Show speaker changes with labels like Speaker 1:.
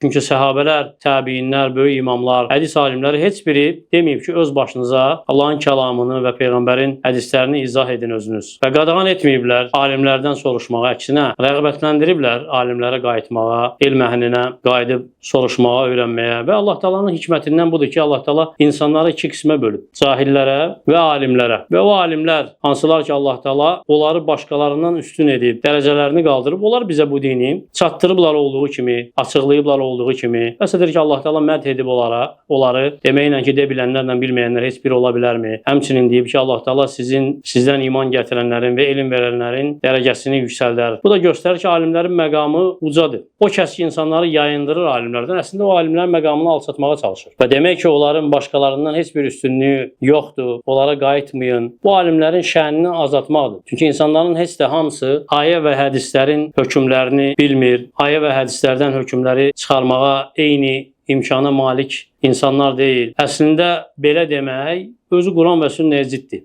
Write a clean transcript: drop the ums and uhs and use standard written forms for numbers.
Speaker 1: Çünki səhabələr, təbiinlər, böyük imamlar, hədis alimləri heç biri deməyib ki, öz başınıza Allahın kəlamını və Peyğəmbərin hədislərini izah edin özünüz. Və qadağan etməyiblər alimlərdən soruşmağa, əksinə rəğbətləndiriblər alimlərə qayıtmağa, elm əhlinə qayıdıb soruşmağa, öyrənməyə. Və Allah Taala'nın hikmətindən budur ki, Allah Taala insanları iki qismə bölüb: cahillərə və alimlərə. Və o alimlər hansılar ki, Allah Taala onları başqalarından üstün edib, dərəcələrini qaldırıb, onlar bizə bu dini çatdırıblar olduğu kimi, açıqlayıblar olduğu kimi. Məsələn ki, Allah Taala mədh edib onları deməklə ki, de bilənlərlə bilməyənlər heç biri ola bilərmi? Həmçinin deyib ki, Allah Taala sizdən iman gətirənlərin və elm verənlərin dərəcəsini yüksəldər. Bu da göstərir ki, alimlərin məqamı ucadır. O kəs ki, insanları yayındırır alimlərdən, əslində o alimlərin məqamını alçatmağa çalışır. Və demək ki, onların başqalarından heç bir üstünlüyü yoxdur, onlara qayıtmayın. Bu alimlərin şənini azaltmaqdır. Çünki insanların heç də hamısı ayə və hədislərin hökmlərini bilmir. Ayə və hədislərdən hökmləri çıxarmağa eyni imkana malik insanlar deyil. Əslində belə demək özü Quran və sünnəyə ziddir.